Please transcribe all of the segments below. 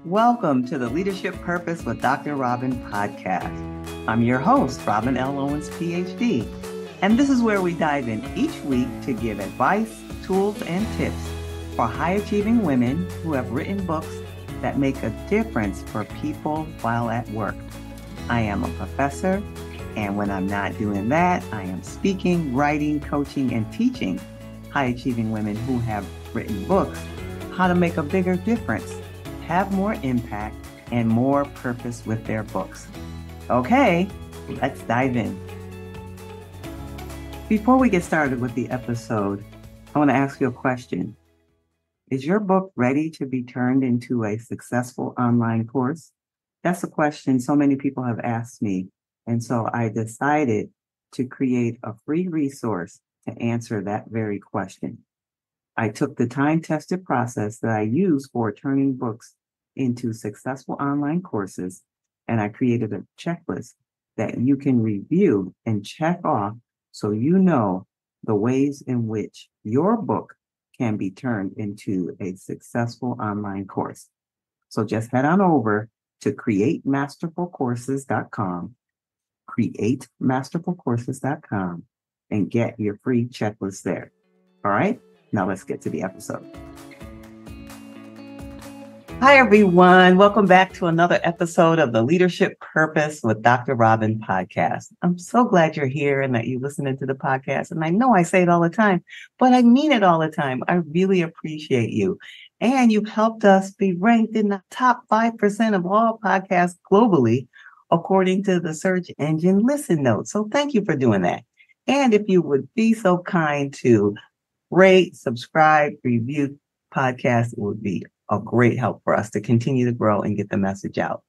Welcome to the Leadership Purpose with Dr. Robin podcast. I'm your host, Robin L. Owens, PhD, and this is where we dive in each week to give advice, tools, and tips for high-achieving women who have written books that make a difference for people while at work. I am a professor, and when I'm not doing that, I am speaking, writing, coaching, and teaching high-achieving women who have written books how to make a bigger difference, have more impact, and more purpose with their books. Okay, let's dive in. Before we get started with the episode, I want to ask you a question. Is your book ready to be turned into a successful online course? That's a question so many people have asked me. And so I decided to create a free resource to answer that very question. I took the time-tested process that I use for turning books into successful online courses, and I created a checklist that you can review and check off so you know the ways in which your book can be turned into a successful online course. So just head on over to createmasterfulcourses.com, createmasterfulcourses.com, and get your free checklist there. All right, now let's get to the episode. Hi, everyone. Welcome back to another episode of the Leadership Purpose with Dr. Robin podcast. I'm so glad you're here and that you're listening to the podcast. And I know I say it all the time, but I mean it all the time. I really appreciate you. And you've helped us be ranked in the top 5% of all podcasts globally, according to the search engine Listen Notes. So thank you for doing that. And if you would be so kind to rate, subscribe, review podcasts, it would be a great help for us to continue to grow and get the message out.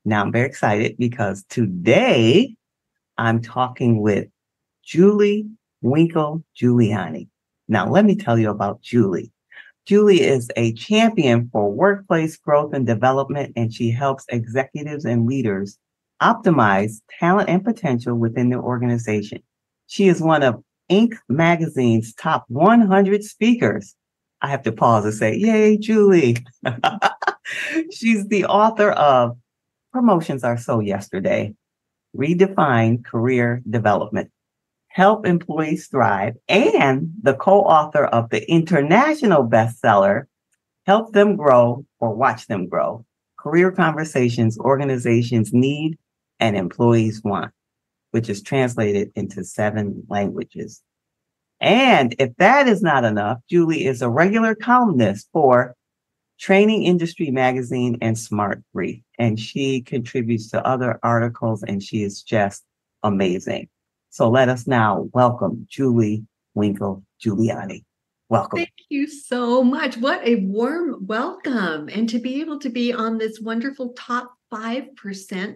Now, I'm very excited because today I'm talking with Winkle Giulioni. Now, let me tell you about Julie. Julie is a champion for workplace growth and development, and she helps executives and leaders optimize talent and potential within their organization. She is one of Inc. magazine's top 100 speakers. I have to pause and say, yay, Julie. She's the author of Promotions Are So Yesterday, Redefine Career Development, Help Employees Thrive, and the co-author of the international bestseller, Help Them Grow or Watch Them Grow, Career Conversations Organizations Need and Employees Want, which is translated into 7 languages. And if that is not enough, Julie is a regular columnist for Training Industry Magazine and SmartBrief, and she contributes to other articles, and she is just amazing. So let us now welcome Julie Winkle Giulioni. Welcome. Thank you so much. What a warm welcome. And to be able to be on this wonderful top 5%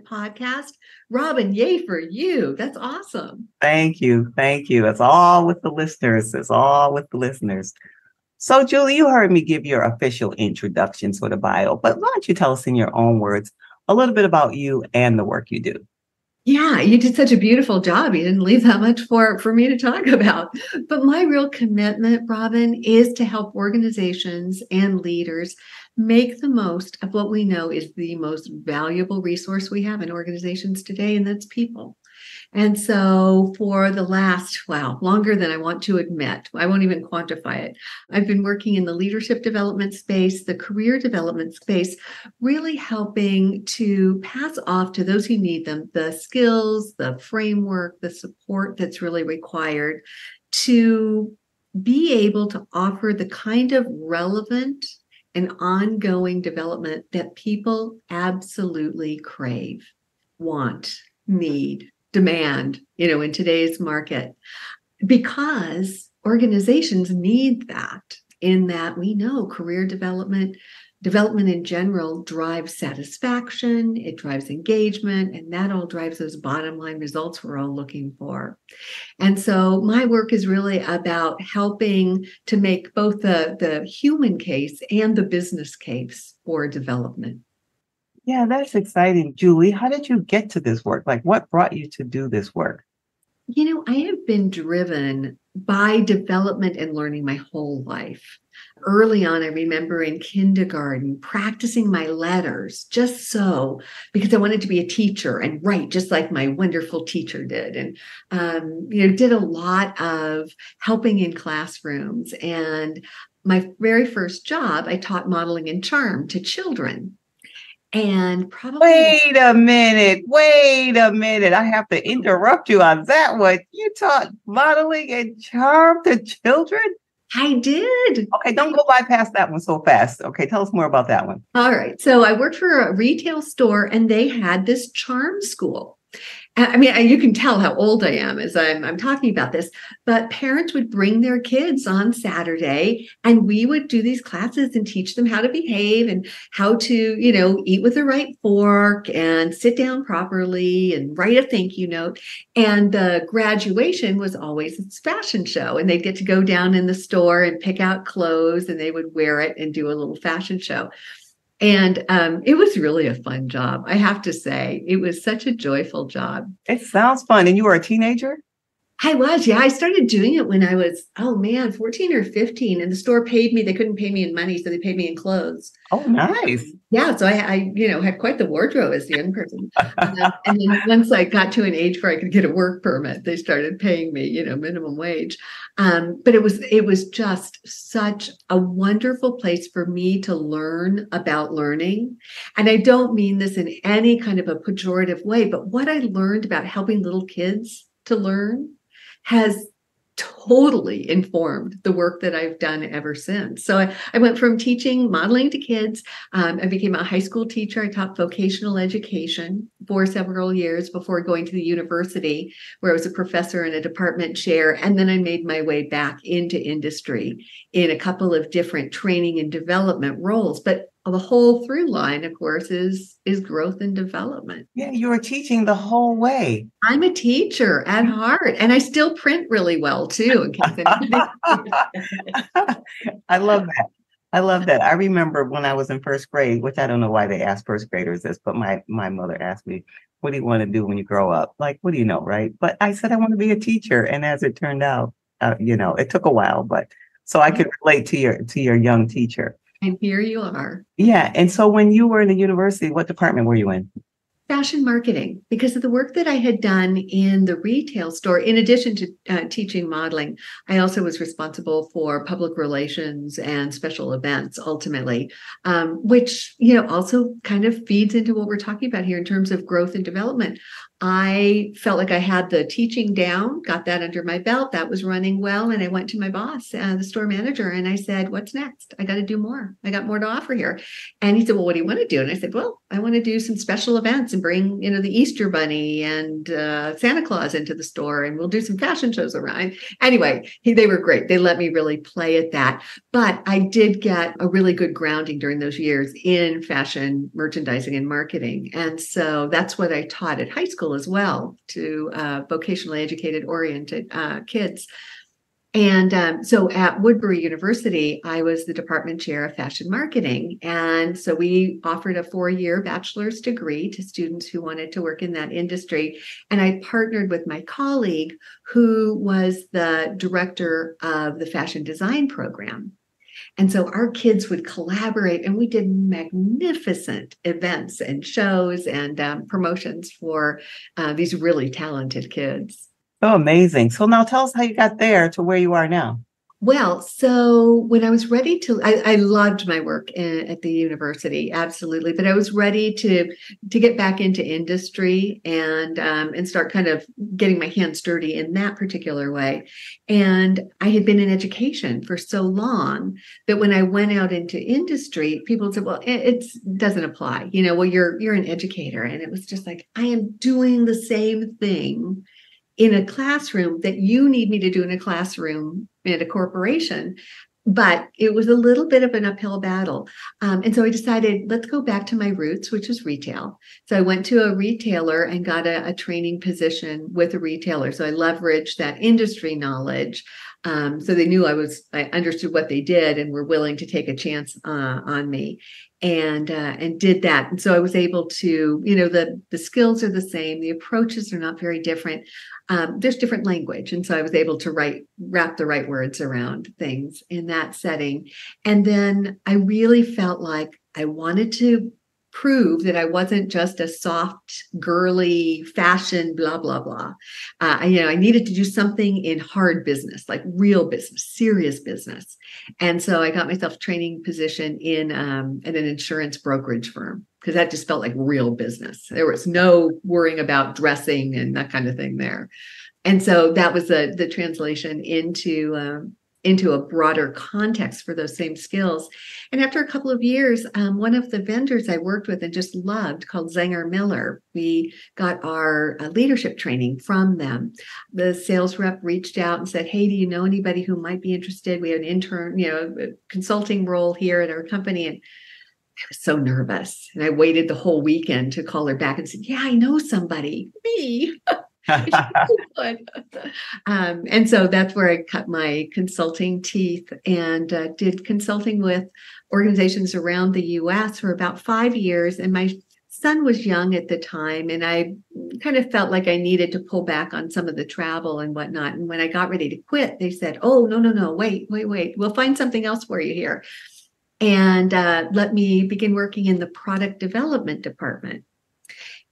podcast. Robin, yay for you. That's awesome. Thank you. Thank you. It's all with the listeners. It's all with the listeners. So, Julie, you heard me give your official introduction to the bio, but why don't you tell us in your own words a little bit about you and the work you do? Yeah, you did such a beautiful job. You didn't leave that much for me to talk about. But my real commitment, Robin, is to help organizations and leaders make the most of what we know is the most valuable resource we have in organizations today, and that's people. And so for the last, longer than I want to admit, I won't even quantify it. I've been working in the leadership development space, the career development space, really helping to pass off to those who need them the skills, the framework, the support that's really required to be able to offer the kind of relevant and ongoing development that people absolutely crave, want, need, demand, in today's market, because organizations need that, in that we know career development in general drives satisfaction, it drives engagement, and that all drives those bottom line results we're all looking for. And so my work is really about helping to make both the human case and the business case for development. Yeah, that's exciting. Julie, how did you get to this work? Like, what brought you to do this work? I have been driven by development and learning my whole life. Early on, I remember in kindergarten practicing my letters because I wanted to be a teacher and write just like my wonderful teacher did. And, did a lot of helping in classrooms. And my very first job, I taught modeling and charm to children. And probably Wait a minute. Wait a minute. I have to interrupt you on that one. You taught modeling and charm to children? I did. Okay, don't go bypass that one so fast. Okay, tell us more about that one. All right. So I worked for a retail store and they had this charm school. I mean, you can tell how old I am as I'm talking about this, but parents would bring their kids on Saturday and we would do these classes and teach them how to behave and how to, eat with the right fork and sit down properly and write a thank you note. And the graduation was always this fashion show and they'd get to go down in the store and pick out clothes and they would wear it and do a little fashion show. And it was really a fun job. I have to say, it was such a joyful job. It sounds fun. And you were a teenager? I was, yeah. I started doing it when I was, 14 or 15. And the store paid me. They couldn't pay me in money, so they paid me in clothes. Oh, nice. Yeah. So I had quite the wardrobe as a young person. And then once I got to an age where I could get a work permit, they started paying me, minimum wage. But it was just such a wonderful place for me to learn about learning. And I don't mean this in any kind of a pejorative way, but what I learned about helping little kids to learn has totally informed the work that I've done ever since. So I went from teaching modeling to kids. I became a high school teacher. I taught vocational education for several years before going to the university, where I was a professor and a department chair. And then I made my way back into industry in a couple of different training and development roles. But the whole through line, of course, is growth and development. Yeah, you were teaching the whole way. I'm a teacher at heart, and I still print really well too. I love that. I love that. I remember when I was in first grade, which I don't know why they ask first graders this, but my mother asked me, "What do you want to do when you grow up?" Like, what do you know, right? But I said I want to be a teacher, and as it turned out, it took a while, but so I could relate to your young teacher. And here you are. Yeah. And so when you were in the university, what department were you in? Fashion marketing, because of the work that I had done in the retail store. In addition to teaching modeling, I also was responsible for public relations and special events ultimately, which, also kind of feeds into what we're talking about here in terms of growth and development. I felt like I had the teaching down, got that under my belt. That was running well. And I went to my boss, the store manager, and I said, "What's next? I got to do more. I got more to offer here." And he said, "Well, what do you want to do?" And I said, "Well, I want to do some special events and bring, the Easter Bunny and Santa Claus into the store, and we'll do some fashion shows around." Anyway, they were great. They let me really play at that. But I did get a really good grounding during those years in fashion merchandising and marketing. And so that's what I taught at high school as well, to vocationally educated oriented kids. And so at Woodbury University, I was the department chair of fashion marketing. And so we offered a 4-year bachelor's degree to students who wanted to work in that industry. And I partnered with my colleague, who was the director of the fashion design program. And so our kids would collaborate, and we did magnificent events and shows and promotions for these really talented kids. Oh, amazing. So now tell us how you got there to where you are now. Well, so when I was ready I loved my work at the university, absolutely. But I was ready to get back into industry and start kind of getting my hands dirty in that particular way. And I had been in education for so long that when I went out into industry, people said, "Well, it doesn't apply. Well, you're an educator." And it was just like, I am doing the same thing in a classroom that you need me to do in a classroom at a corporation. But it was a little bit of an uphill battle. And so I decided, let's go back to my roots, which was retail. So I went to a retailer and got a training position with a retailer. So I leveraged that industry knowledge So they knew I understood what they did and were willing to take a chance on me, and did that. And so I was able to, the skills are the same, the approaches are not very different. There's different language, and so I was able to wrap the right words around things in that setting. And then I really felt like I wanted to prove that I wasn't just a soft, girly, fashion, blah, blah, blah. I needed to do something in hard business, like real business, serious business. And so I got myself a training position in an insurance brokerage firm, because that just felt like real business. There was no worrying about dressing and that kind of thing there. And so that was the translation into a broader context for those same skills. And after a couple of years, one of the vendors I worked with and just loved, called Zenger Miller, we got our leadership training from them. The sales rep reached out and said, "Hey, do you know anybody who might be interested? We have an intern, a consulting role here at our company." And I was so nervous. And I waited the whole weekend to call her back and said, "Yeah, I know somebody, me." And so that's where I cut my consulting teeth and did consulting with organizations around the US for about 5 years. And my son was young at the time, and I kind of felt like I needed to pull back on some of the travel and whatnot. And when I got ready to quit, they said, "Oh, no, wait. We'll find something else for you here." And let me begin working in the product development department.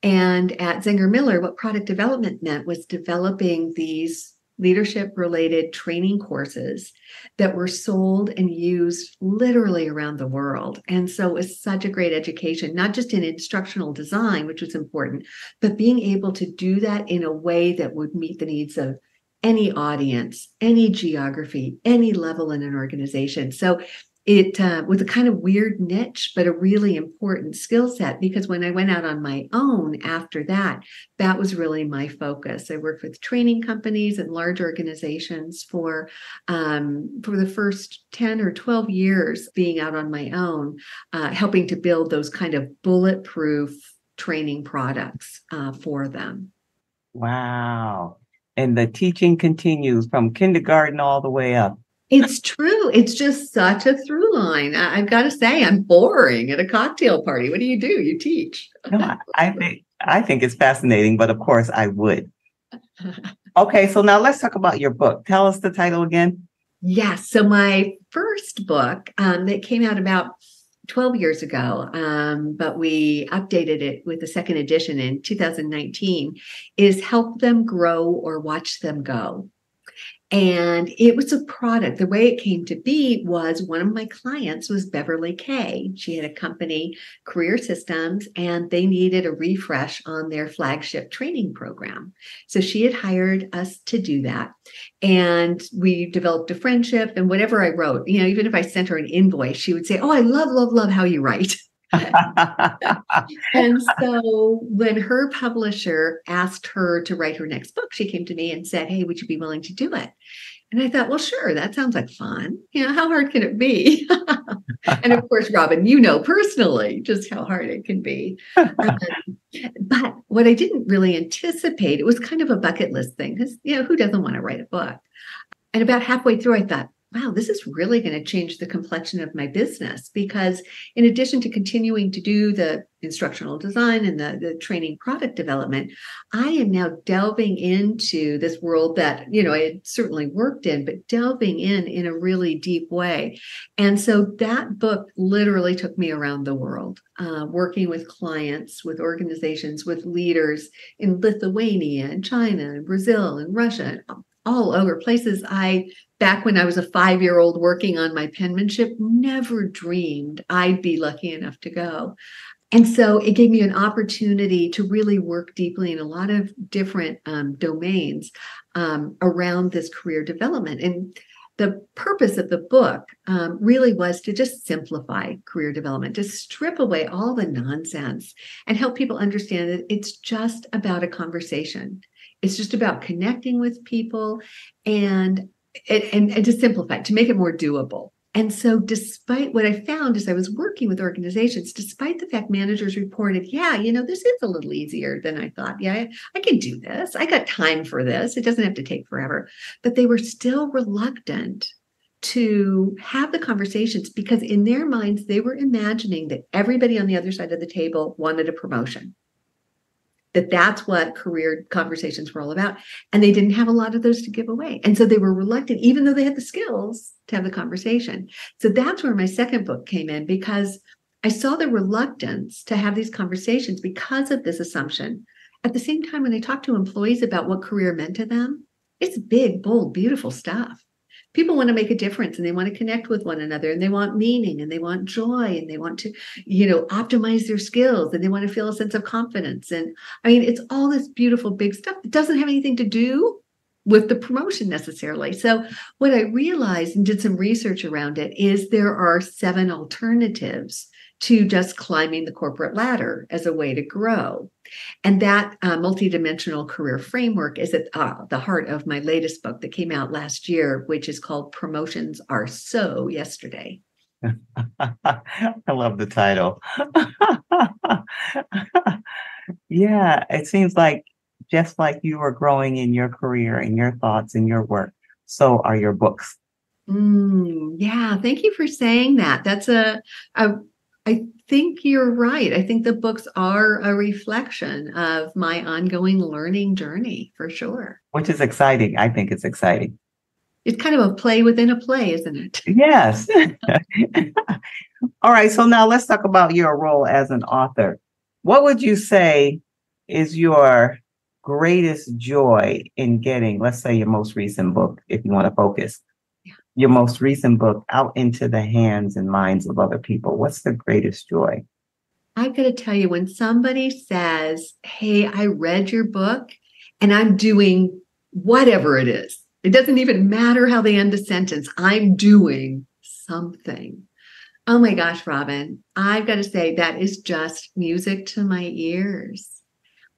And at Zenger Miller, what product development meant was developing these leadership-related training courses that were sold and used literally around the world. And so it was such a great education, not just in instructional design, which was important, but being able to do that in a way that would meet the needs of any audience, any geography, any level in an organization. So it was a kind of weird niche, but a really important skill set, because when I went out on my own after that, that was really my focus. I worked with training companies and large organizations for the first 10 or 12 years being out on my own, helping to build those kind of bulletproof training products for them. Wow. And the teaching continues from kindergarten all the way up. It's true. It's just such a through line. I've got to say, I'm boring at a cocktail party. What do? You teach. No, I think it's fascinating, but of course I would. Okay, so now let's talk about your book. Tell us the title again. Yes. So my first book that came out about 12 years ago, but we updated it with the second edition in 2019, is Help Them Grow or Watch Them Go. And it was a product. The way it came to be was one of my clients was Beverly Kay. She had a company, Career Systems, and they needed a refresh on their flagship training program. So she had hired us to do that. And we developed a friendship, and whatever I wrote, even if I sent her an invoice, she would say, "Oh, I love how you write." And so when her publisher asked her to write her next book, she came to me and said, "Hey, would you be willing to do it?" And I thought, well, sure, that sounds like fun. How hard can it be? And of course, Robin, personally just how hard it can be. But what I didn't really anticipate, it was kind of a bucket list thing, because, who doesn't want to write a book? And about halfway through, I thought, wow, this is really going to change the complexion of my business, because in addition to continuing to do the instructional design and the training product development, I am now delving into this world that, I had certainly worked in, but delving in a really deep way. And so that book literally took me around the world, working with clients, with organizations, with leaders in Lithuania and China and Brazil and Russia, and all over places back when I was a 5-year-old working on my penmanship, never dreamed I'd be lucky enough to go. And so it gave me an opportunity to really work deeply in a lot of different domains around this career development. And the purpose of the book really was to just simplify career development, to strip away all the nonsense and help people understand that it's just about a conversation. It's just about connecting with people and to simplify, to make it more doable. And so despite what I found as I was working with organizations, despite the fact managers reported, yeah, this is a little easier than I thought. Yeah, I can do this. I got time for this. It doesn't have to take forever. But they were still reluctant to have the conversations because in their minds, they were imagining that everybody on the other side of the table wanted a promotion. That's what career conversations were all about. And they didn't have a lot of those to give away. And so they were reluctant, even though they had the skills to have the conversation. So that's where my second book came in, because I saw the reluctance to have these conversations because of this assumption. At the same time, when I talk to employees about what career meant to them, it's big, bold, beautiful stuff. People want to make a difference and they want to connect with one another and they want meaning and they want joy and they want to, optimize their skills and they want to feel a sense of confidence. And I mean, it's all this beautiful, big stuff. It doesn't have anything to do with the promotion necessarily. So what I realized and did some research around it is there are 7 alternatives to just climbing the corporate ladder as a way to grow. And that multidimensional career framework is at the heart of my latest book that came out last year, which is called Promotions Are So Yesterday. I love the title. Yeah, it seems like just like you are growing in your career and your thoughts and your work, so are your books. Yeah, thank you for saying that. I think you're right. I think the books are a reflection of my ongoing learning journey, for sure. Which is exciting. I think it's exciting. It's kind of a play within a play, isn't it? Yes. All right. So now let's talk about your role as an author. What would you say is your greatest joy in getting, let's say, your most recent book, if you want to focus, your most recent book out into the hands and minds of other people? What's the greatest joy? I've got to tell you, when somebody says, hey, I read your book and I'm doing whatever it is, it doesn't even matter how they end a sentence, I'm doing something. Oh my gosh, Robin, I've got to say that is just music to my ears.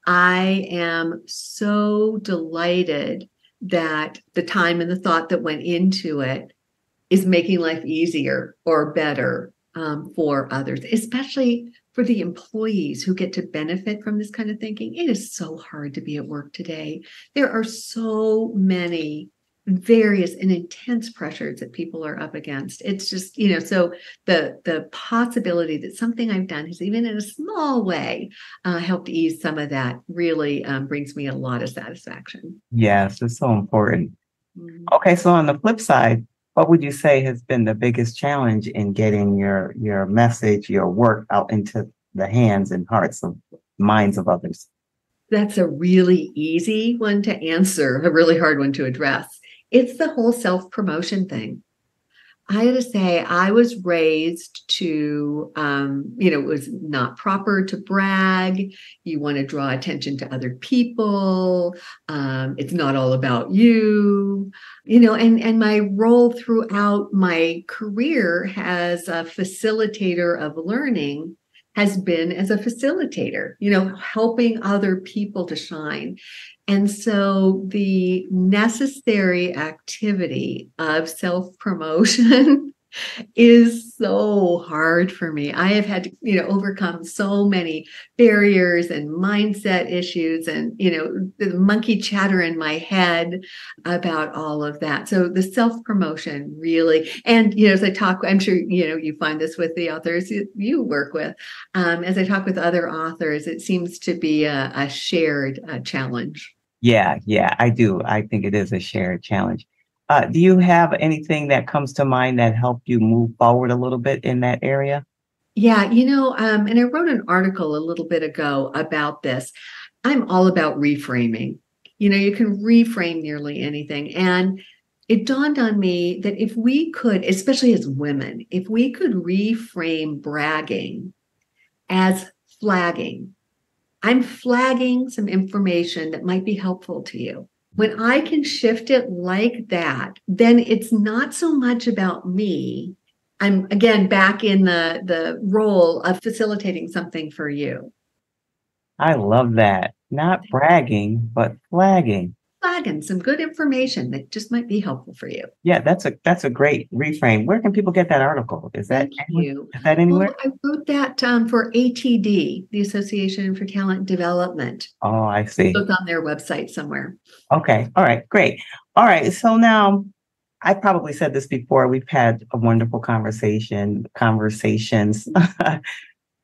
I am so delighted that the time and the thought that went into it is making life easier or better for others, especially for the employees who get to benefit from this kind of thinking. It is so hard to be at work today. There are so many various and intense pressures that people are up against. It's just, so the possibility that something I've done has, even in a small way, helped ease some of that really brings me a lot of satisfaction. Yes, it's so important. Okay, so on the flip side, what would you say has been the biggest challenge in getting your message, your work out into the hands and hearts of minds of others? That's a really easy one to answer, a really hard one to address. It's the whole self-promotion thing. I had to say, I was raised to, it was not proper to brag. You want to draw attention to other people. It's not all about you, and my role throughout my career as a facilitator of learning has been as a facilitator, helping other people to shine. And so the necessary activity of self-promotion is so hard for me. I have had to, overcome so many barriers and mindset issues and, the monkey chatter in my head about all of that. So the self-promotion really, and, as I talk, I'm sure, you find this with the authors you work with. As I talk with other authors, it seems to be a shared challenge. Yeah, I do. I think it is a shared challenge. Do you have anything that comes to mind that helped you move forward a little bit in that area? Yeah, and I wrote an article a little bit ago about this. I'm all about reframing. You can reframe nearly anything. And it dawned on me that if we could, especially as women, if we could reframe bragging as flagging, I'm flagging some information that might be helpful to you. When I can shift it like that, then it's not so much about me. I'm, again, back in the role of facilitating something for you. I love that. Not bragging, but flagging. flagging some good information that just might be helpful for you. Yeah, that's a great reframe. Where can people get that article? Thank you. Is that anywhere? Well, I wrote that for ATD, the Association for Talent Development. Oh, I see. Look on their website somewhere. Okay. All right. Great. All right. So now I probably said this before. We've had a wonderful conversations.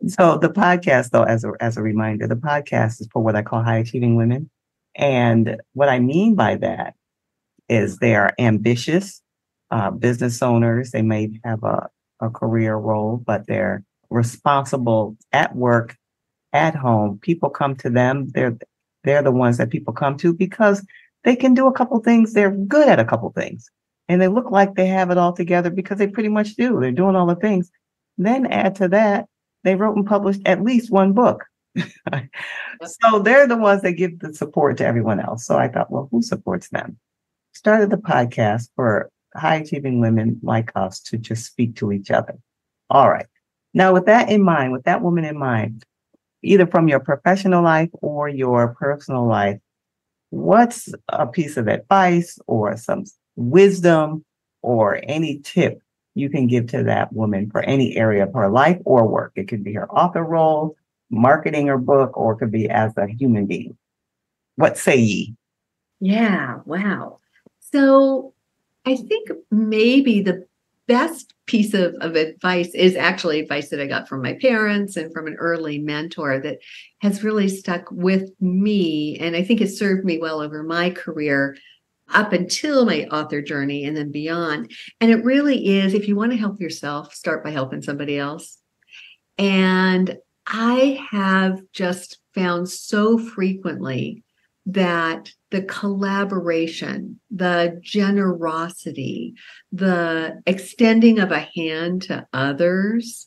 So the podcast, though, as a reminder, the podcast is for what I call high achieving women. And what I mean by that is they are ambitious business owners. They may have a career role, but they're responsible at work, at home. People come to them. They're the ones that people come to because they can do a couple things. They're good at a couple things. And they look like they have it all together because they pretty much do. They're doing all the things. Then add to that, they wrote and published at least one book. So they're the ones that give the support to everyone else. So I thought, well, who supports them? Started the podcast for high achieving women like us to just speak to each other. All right. Now, with that in mind, with that woman in mind, either from your professional life or your personal life, what's a piece of advice or some wisdom or any tip you can give to that woman for any area of her life or work? It could be her author role, marketing her book, or it could be as a human being. What say ye? Yeah, wow. So I think maybe the best piece of advice is actually advice that I got from my parents and from an early mentor that has really stuck with me. And I think it served me well over my career up until my author journey and then beyond. And it really is, if you want to help yourself, start by helping somebody else. And I have just found so frequently that the collaboration, the generosity, the extending of a hand to others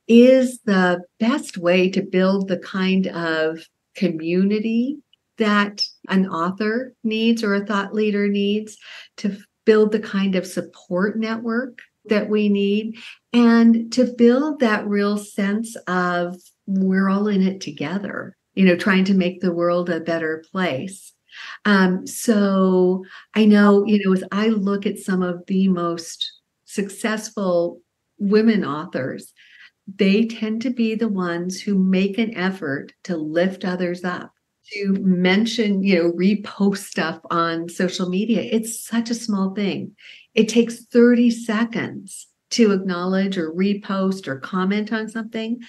is the best way to build the kind of community that an author needs or a thought leader needs, to build the kind of support network that we need, and to build that real sense of we're all in it together, trying to make the world a better place. So I know, as I look at some of the most successful women authors, they tend to be the ones who make an effort to lift others up, to mention, repost stuff on social media. It's such a small thing. It takes 30 seconds to acknowledge or repost or comment on something,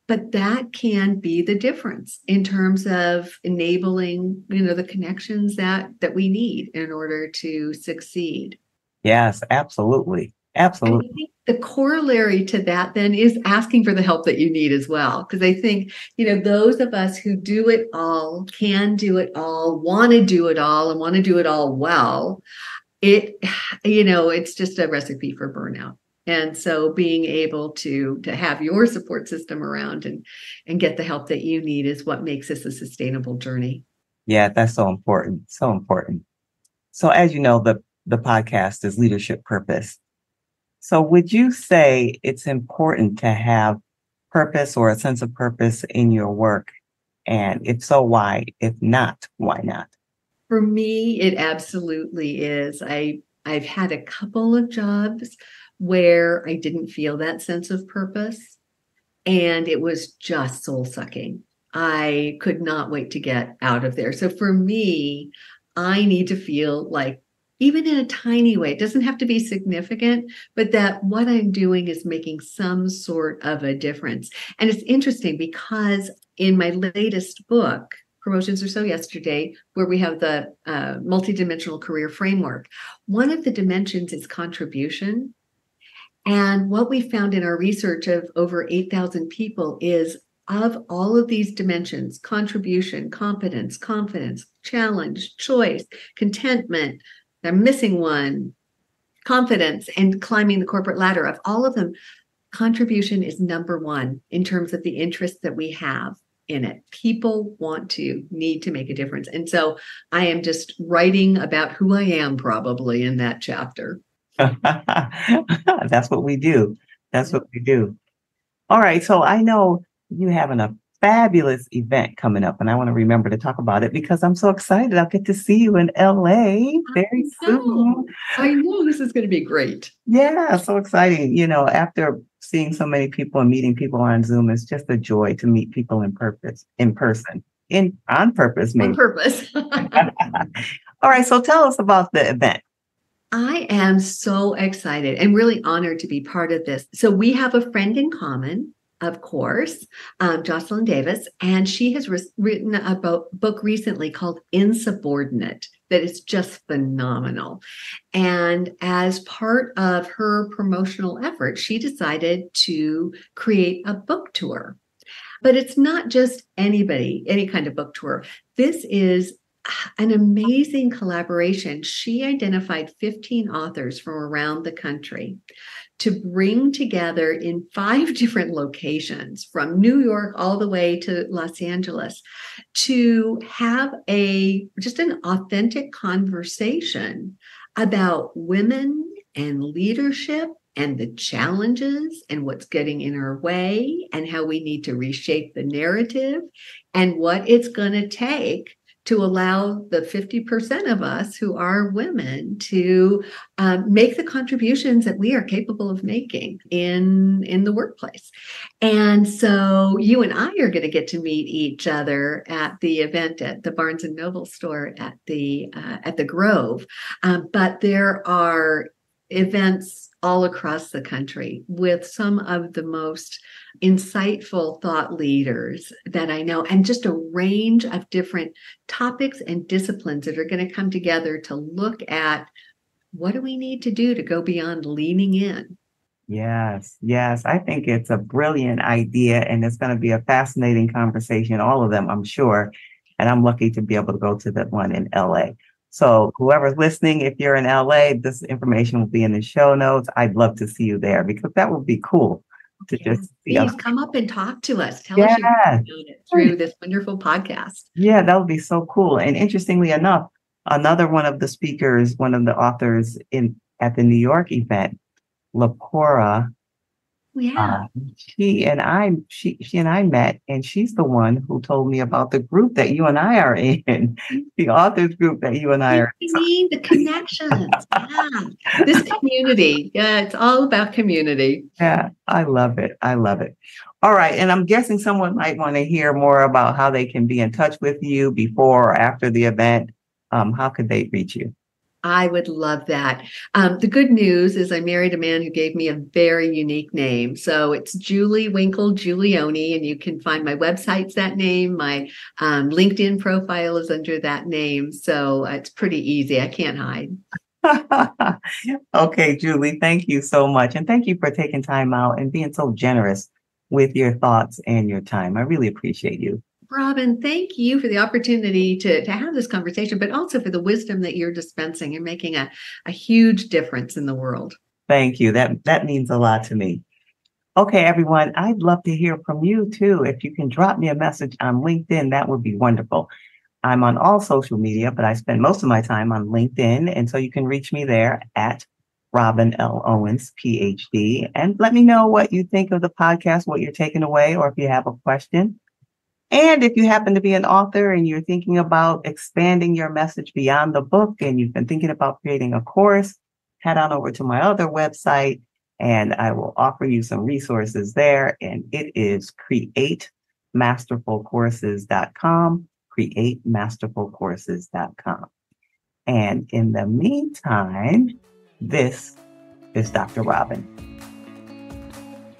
but that can be the difference in terms of enabling, the connections that we need in order to succeed. Yes, absolutely. Absolutely. I think the corollary to that then is asking for the help that you need as well. Because I think, those of us who do it all, can do it all, want to do it all, and want to do it all well, it's just a recipe for burnout. And so being able to have your support system around and get the help that you need is what makes this a sustainable journey. Yeah, that's so important. So important. So as you know, the podcast is Leadership Purpose. So would you say it's important to have purpose or a sense of purpose in your work? And if so, why? If not, why not? For me, it absolutely is. I've had a couple of jobs where I didn't feel that sense of purpose, and it was just soul sucking. I could not wait to get out of there. So for me, I need to feel like, even in a tiny way, it doesn't have to be significant, but that what I'm doing is making some sort of a difference. And it's interesting because in my latest book, Promotions Are So Yesterday, where we have the multidimensional career framework, one of the dimensions is contribution. And what we found in our research of over 8,000 people is, of all of these dimensions, contribution, competence, confidence, challenge, choice, contentment, I'm missing one, confidence, and climbing the corporate ladder, of all of them, contribution is number one in terms of the interest that we have in it. People need to make a difference. And so I am just writing about who I am probably in that chapter. That's what we do. That's what we do. All right. So I know you have an fabulous event coming up, and I want to remember to talk about it because I'm so excited. I'll get to see you in LA very soon. I know this is going to be great. Yeah, so exciting. After seeing so many people and meeting people on Zoom, it's just a joy to meet people in person, on purpose, maybe. On purpose. All right, so tell us about the event. I am so excited and really honored to be part of this. So we have a friend in common, of course, Jocelyn Davis, and she has written a book recently called Insubordinate that is just phenomenal. And as part of her promotional effort, she decided to create a book tour. But it's not just any kind of book tour. This is an amazing collaboration. She identified 15 authors from around the country to bring together in 5 different locations, from New York all the way to Los Angeles, to have just an authentic conversation about women and leadership and the challenges and what's getting in our way and how we need to reshape the narrative and what it's going to take to allow the 50% of us who are women to make the contributions that we are capable of making in the workplace. And so you and I are going to get to meet each other at the event at the Barnes & Noble store at the Grove. But there are events all across the country with some of the most insightful thought leaders that I know, and just a range of different topics and disciplines that are going to come together to look at what do we need to do to go beyond leaning in. Yes. I think it's a brilliant idea, and it's going to be a fascinating conversation, all of them, I'm sure. And I'm lucky to be able to go to the one in LA. So whoever's listening, if you're in LA, this information will be in the show notes. I'd love to see you there because that would be cool to just see. Please come up and talk to us. Tell us about it through this wonderful podcast. Yeah, that would be so cool. And interestingly enough, another one of the speakers, one of the authors at the New York event, Lapora. She and I met, and she's the one who told me about the group that you and I are in, the authors group that you and I are in. You mean the connections? Yeah. This community. Yeah, it's all about community. Yeah, I love it. All right. And I'm guessing someone might want to hear more about how they can be in touch with you before or after the event. How could they reach you? I would love that. The good news is I married a man who gave me a very unique name. So it's Winkle Giulioni, and you can find my website's that name. My LinkedIn profile is under that name. So it's pretty easy. I can't hide. Okay, Julie, thank you so much. And thank you for taking time out and being so generous with your thoughts and your time. I really appreciate you. Robin, thank you for the opportunity to have this conversation, but also for the wisdom that you're dispensing. You're making a huge difference in the world. Thank you. That means a lot to me. Okay, everyone, I'd love to hear from you too. If you can drop me a message on LinkedIn, that would be wonderful. I'm on all social media, but I spend most of my time on LinkedIn. And so you can reach me there at Robin L. Owens, PhD. And let me know what you think of the podcast, what you're taking away, or if you have a question. And if you happen to be an author and you're thinking about expanding your message beyond the book and you've been thinking about creating a course, head on over to my other website and I will offer you some resources there. And it is createmasterfulcourses.com, createmasterfulcourses.com. And in the meantime, this is Dr. Robin.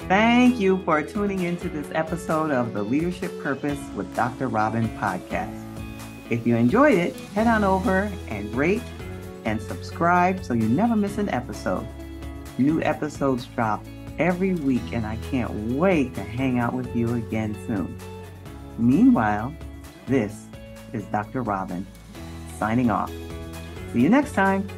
Thank you for tuning into this episode of the Leadership Purpose with Dr. Robin podcast. If you enjoyed it, head on over and rate and subscribe so you never miss an episode. New episodes drop every week, and I can't wait to hang out with you again soon. Meanwhile, this is Dr. Robin signing off. See you next time.